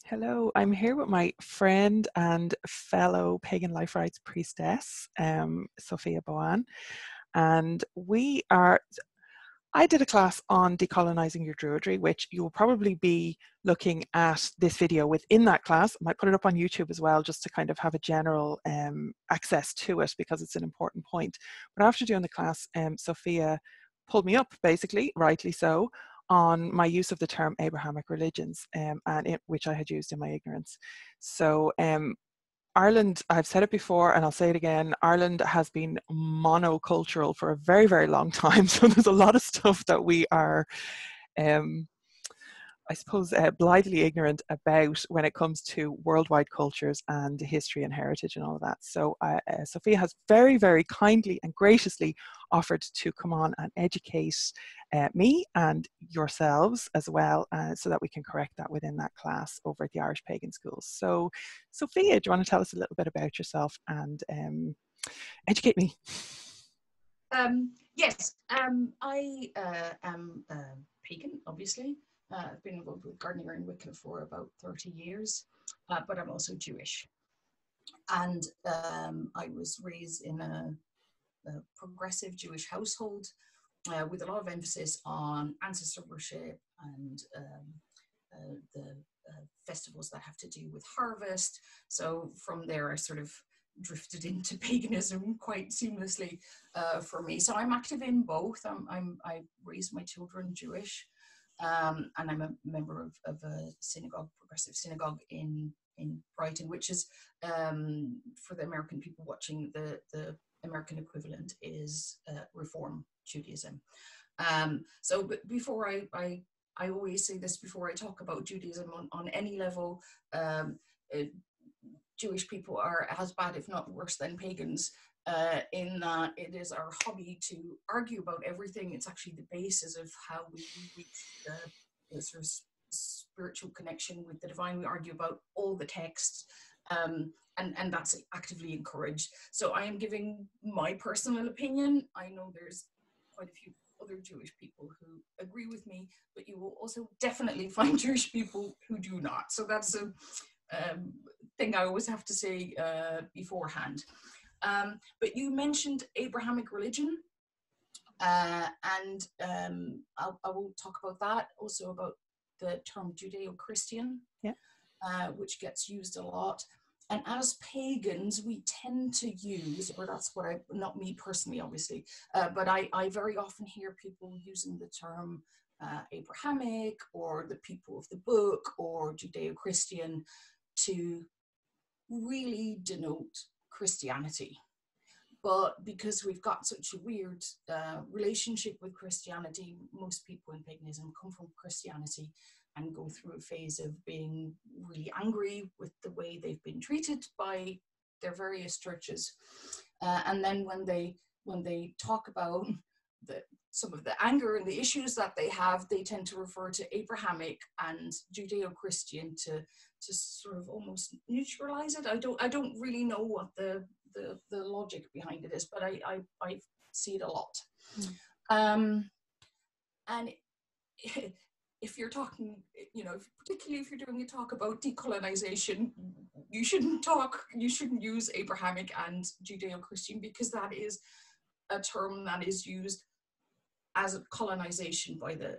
Hello, I'm here with my friend and fellow pagan life rights priestess, Sophia Boann, and I did a class on decolonizing your Druidry, which you will probably be looking at this video within that class. I might put it up on YouTube as well, just to kind of have a general access to it because it's an important point. But after doing the class, Sophia pulled me up, basically, rightly so, on my use of the term Abrahamic religions, which I had used in my ignorance. So Ireland, I've said it before and I'll say it again, Ireland has been monocultural for a very, very long time. So there's a lot of stuff that we are, I suppose, blithely ignorant about when it comes to worldwide cultures and history and heritage and all of that. So Sophia has very, very kindly and graciously offered to come on and educate me and yourselves as well, so that we can correct that within that class over at the Irish Pagan Schools. So Sophia, do you want to tell us a little bit about yourself and educate me? Yes, I am pagan, obviously. I've been involved with gardening in Wicca for about 30 years, but I'm also Jewish. And I was raised in a progressive Jewish household with a lot of emphasis on ancestor worship and the festivals that have to do with harvest. So from there, I sort of drifted into paganism quite seamlessly for me. So I'm active in both. I raised my children Jewish, and I'm a member of a synagogue, progressive synagogue in Brighton, which is, for the American people watching, the American equivalent is Reform Judaism. So before I always say this before I talk about Judaism on any level, Jewish people are as bad, if not worse, than pagans, in that it is our hobby to argue about everything. It's actually the basis of how we reach the sort of spiritual connection with the divine. We argue about all the texts, and that's actively encouraged. So I am giving my personal opinion. I know there's quite a few other Jewish people who agree with me, but you will also definitely find Jewish people who do not. So that's a thing I always have to say beforehand. But you mentioned Abrahamic religion, and I will talk about that, also about the term Judeo-Christian, which gets used a lot. And as pagans, we tend to use, or that's what not me personally, obviously, but I very often hear people using the term Abrahamic or the people of the book or Judeo-Christian to really denote Christianity. But because we've got such a weird relationship with Christianity, most people in paganism come from Christianity and go through a phase of being really angry with the way they've been treated by their various churches. And then when they talk about some of the anger and the issues that they have, they tend to refer to Abrahamic and Judeo-Christian to sort of almost neutralize it. I don't really know what the logic behind it is, but I see it a lot. And if you're talking, particularly if you're doing a talk about decolonization, you shouldn't use Abrahamic and Judeo-Christian, because that is a term that is used as a colonization by the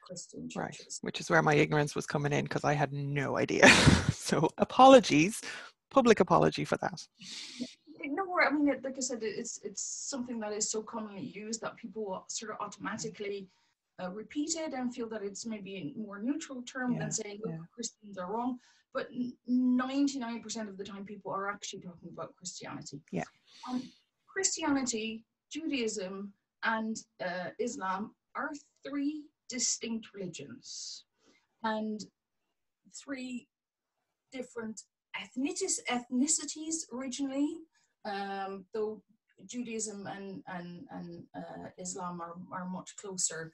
Christian churches. Right, which is where my ignorance was coming in, because I had no idea. So apologies, public apology for that. No, I mean, like I said, it's something that is so commonly used that people sort of automatically repeat it and feel that it's maybe a more neutral term than saying, look, Christians are wrong. But 99% of the time, people are actually talking about Christianity. Yeah. Christianity, Judaism, and Islam are three distinct religions and three different ethnicities originally, though Judaism and Islam are much closer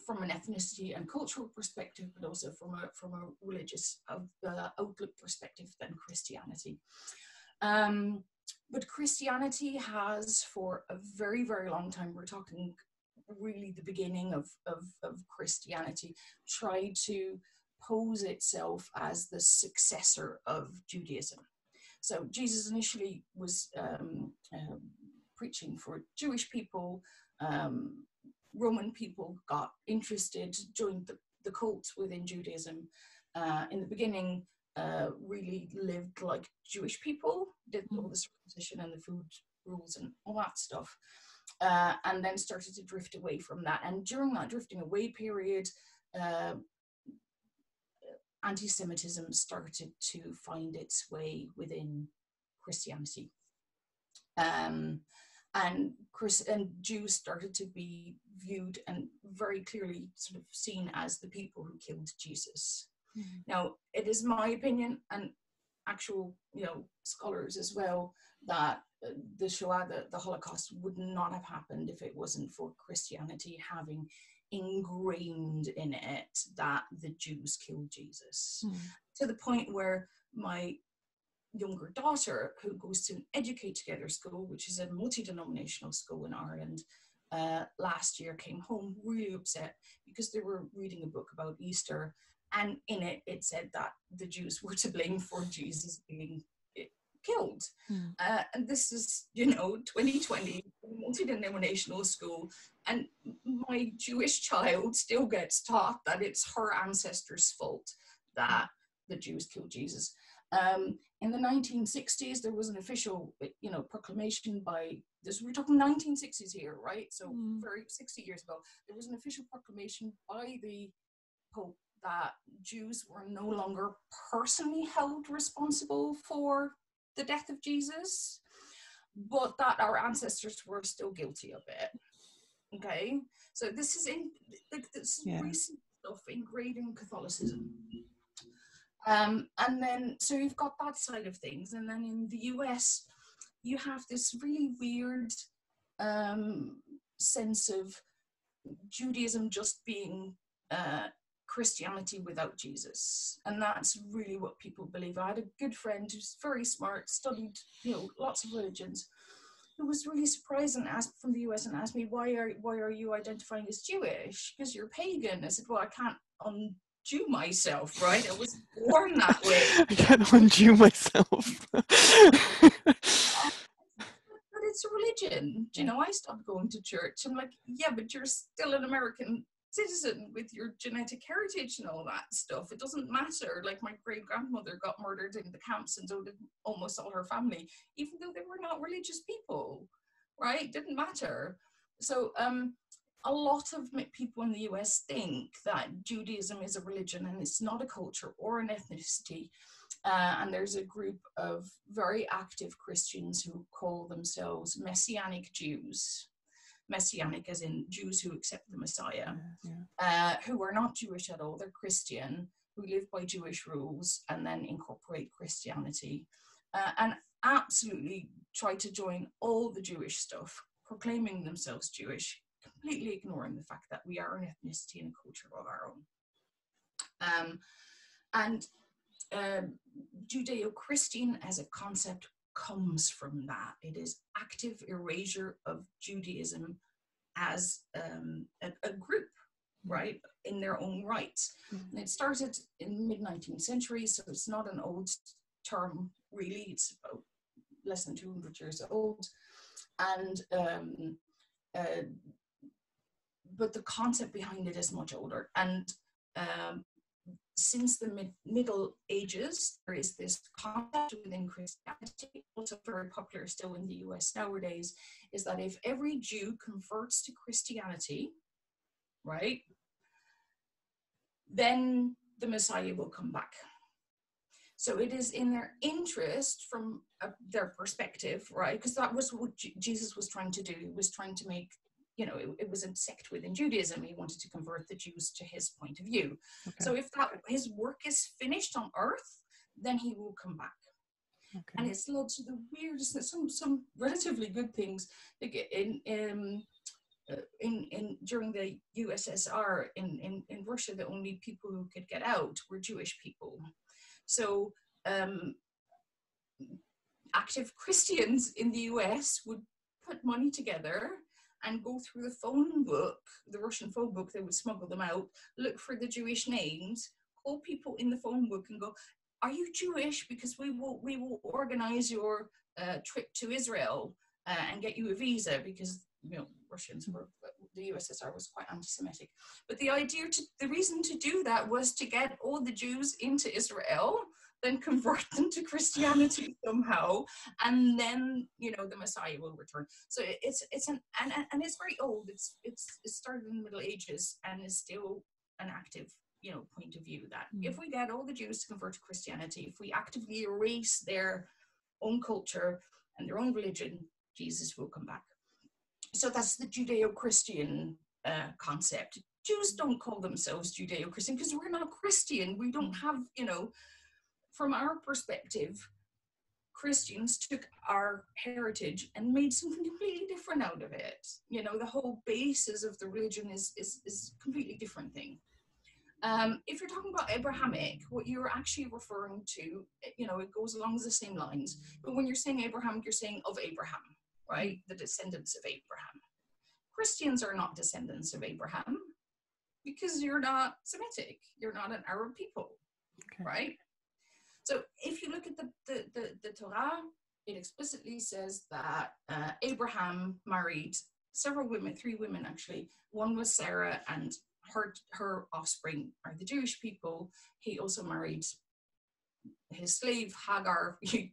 from an ethnicity and cultural perspective, but also from a religious outlook perspective than Christianity. But Christianity has, for a very, very long time, we're talking really the beginning of Christianity, tried to pose itself as the successor of Judaism. So Jesus initially was preaching for Jewish people. Roman people got interested, joined the cult within Judaism. In the beginning, really lived like Jewish people, did all the circumcision and the food rules and all that stuff, and then started to drift away from that. And during that drifting away period, anti-Semitism started to find its way within Christianity. And Jews started to be viewed and very clearly sort of seen as the people who killed Jesus. Mm-hmm. Now, it is my opinion, and actual, scholars as well, that the Shoah, the Holocaust, would not have happened if it wasn't for Christianity having ingrained in it that the Jews killed Jesus. Mm. To the point where my younger daughter, who goes to an Educate Together school, which is a multi-denominational school in Ireland, last year came home really upset because they were reading a book about Easter, and in it said that the Jews were to blame for Jesus being killed. Mm. And this is, 2020, multi-denominational school, and my Jewish child still gets taught that it's her ancestors' fault that the Jews killed Jesus. In the 1960s, there was an official, proclamation by this. We're talking 1960s here, right? So very 60 years ago, there was an official proclamation by the Pope that Jews were no longer personally held responsible for the death of Jesus, but that our ancestors were still guilty of it. Okay, so this is recent stuff ingrained in Catholicism. And then, so you've got that side of things. And then in the US, you have this really weird sense of Judaism just being Christianity without Jesus. And that's really what people believe. I had a good friend who's very smart, studied, lots of religions, who was really surprised and asked from the US and asked me, why are you identifying as Jewish? Because you're pagan. I said, well, I can't undo myself, right? I was born that way. I can't undo myself. But it's a religion. I stopped going to church. I'm like, yeah, but you're still an American citizen with your genetic heritage and all that stuff. It doesn't matter. Like, my great-grandmother got murdered in the camps, and so did almost all her family, even though they were not religious people, right? Didn't matter. So a lot of people in the US think that Judaism is a religion and it's not a culture or an ethnicity. And there's a group of very active Christians who call themselves Messianic Jews. Messianic as in Jews who accept the Messiah, who are not Jewish at all. They're Christian, who live by Jewish rules and then incorporate Christianity, and absolutely try to join all the Jewish stuff, proclaiming themselves Jewish, completely ignoring the fact that we are an ethnicity and a culture of our own. Judeo-Christian as a concept comes from that. It is active erasure of Judaism as a group, right, in their own right. And it started in the mid-19th century, so it's not an old term, really. It's about less than 200 years old. And but the concept behind it is much older. And since the Middle Ages, there is this concept within Christianity, also very popular still in the US nowadays, is that if every Jew converts to Christianity, right, then the Messiah will come back. So it is in their interest from their perspective, right, because that was what Jesus was trying to do. He was trying to make, it was a sect within Judaism. He wanted to convert the Jews to his point of view. Okay. So if his work is finished on earth, then he will come back. Okay. And it's led to the weirdest, some relatively good things. Like during the USSR in Russia, the only people who could get out were Jewish people. So active Christians in the US would put money together and go through the phone book, the Russian phone book. They would smuggle them out, look for the Jewish names, call people in the phone book and go, are you Jewish? Because we will organize your trip to Israel and get you a visa, because Russians were, the USSR was quite anti-Semitic. But the reason to do that was to get all the Jews into Israel, then convert them to Christianity somehow, and then the Messiah will return. So it's very old. It started in the Middle Ages and is still an active point of view that if we get all the Jews to convert to Christianity, if we actively erase their own culture and their own religion, Jesus will come back. So that's the Judeo-Christian concept. Jews don't call themselves Judeo-Christian because we're not Christian. We don't have, from our perspective, Christians took our heritage and made something completely different out of it. The whole basis of the religion is a completely different thing. If you're talking about Abrahamic, what you're actually referring to, it goes along the same lines. But when you're saying Abrahamic, you're saying of Abraham, right? The descendants of Abraham. Christians are not descendants of Abraham because you're not Semitic. You're not an Arab people, right? So if you look at the Torah, it explicitly says that Abraham married several women, 3 women actually. One was Sarah, and her offspring are the Jewish people. He also married his slave Hagar. You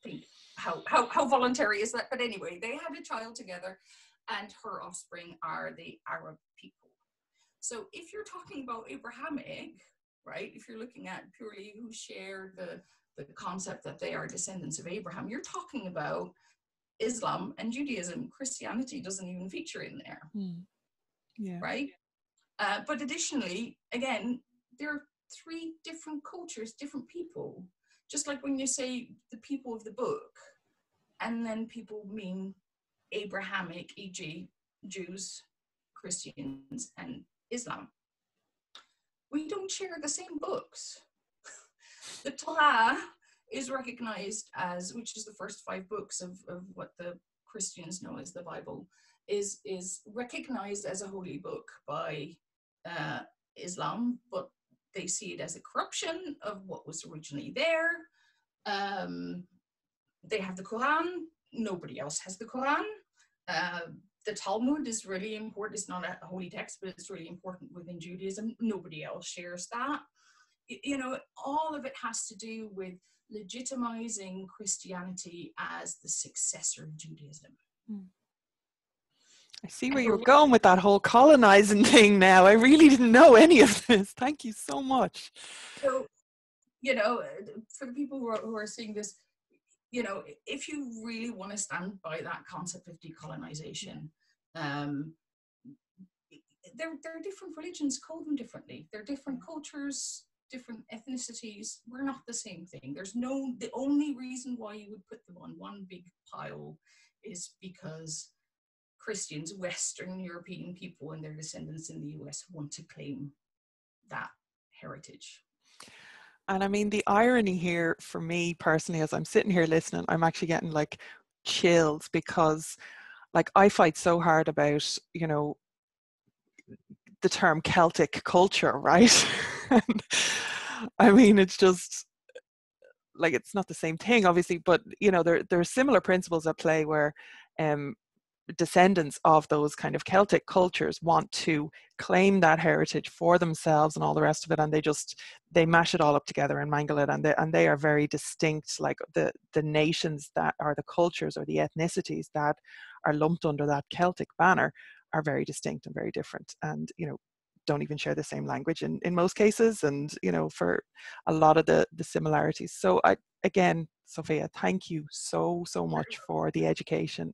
think how voluntary is that? But anyway, they had a child together, and her offspring are the Arab people. So if you're talking about Abrahamic, right? If you're looking at purely who share the concept that they are descendants of Abraham, you're talking about Islam and Judaism. Christianity doesn't even feature in there, right? But additionally, again, there are 3 different cultures, different people. Just like when you say the people of the book, and then people mean Abrahamic, e.g. Jews, Christians, and Islam. We don't share the same books. The Torah is recognized as, which is the first 5 books of what the Christians know as the Bible, is recognized as a holy book by Islam, but they see it as a corruption of what was originally there. They have the Quran. Nobody else has the Quran. The Talmud is really important. It's not a holy text, but it's really important within Judaism. Nobody else shares that. All of it has to do with legitimizing Christianity as the successor of Judaism. I see where you're going with that whole colonizing thing now. I really didn't know any of this. Thank you so much. So, for the people who are seeing this, if you really want to stand by that concept of decolonization, there are different religions, call them differently. They're different cultures, different ethnicities. We're not the same thing. The only reason why you would put them on one big pile is because Christians, Western European people and their descendants in the US want to claim that heritage. And I mean, the irony here for me personally, as I'm sitting here listening, I'm actually getting like chills, because like I fight so hard about, the term Celtic culture, right? And, I mean, it's just like, it's not the same thing, obviously, but there are similar principles at play where descendants of those kind of Celtic cultures want to claim that heritage for themselves and all the rest of it, and they mash it all up together and mangle it, and they are very distinct. Like the nations that are the cultures or the ethnicities that are lumped under that Celtic banner are very distinct and very different, and don't even share the same language in most cases, and for a lot of the similarities. So again, Sophia, thank you so much for the education.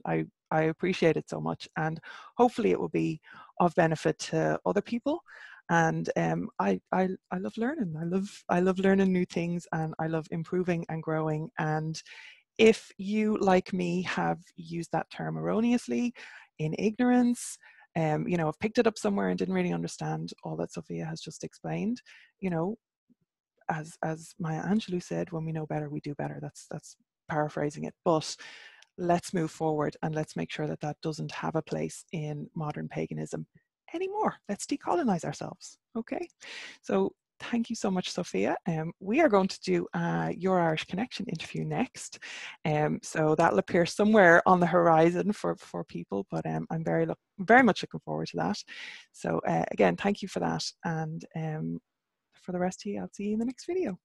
I appreciate it so much, and hopefully it will be of benefit to other people. And I love learning. I love learning new things, and I love improving and growing. And if you, like me, have used that term erroneously, in ignorance, I've picked it up somewhere and didn't really understand all that Sophia has just explained, as Maya Angelou said, when we know better, we do better. That's paraphrasing it. But let's move forward, and let's make sure that that doesn't have a place in modern paganism anymore. Let's decolonize ourselves. Okay. So thank you so much, Sophia. We are going to do Your Irish Connection interview next. So that'll appear somewhere on the horizon for people, but I'm very much looking forward to that. So again, thank you for that. And for the rest of you, I'll see you in the next video.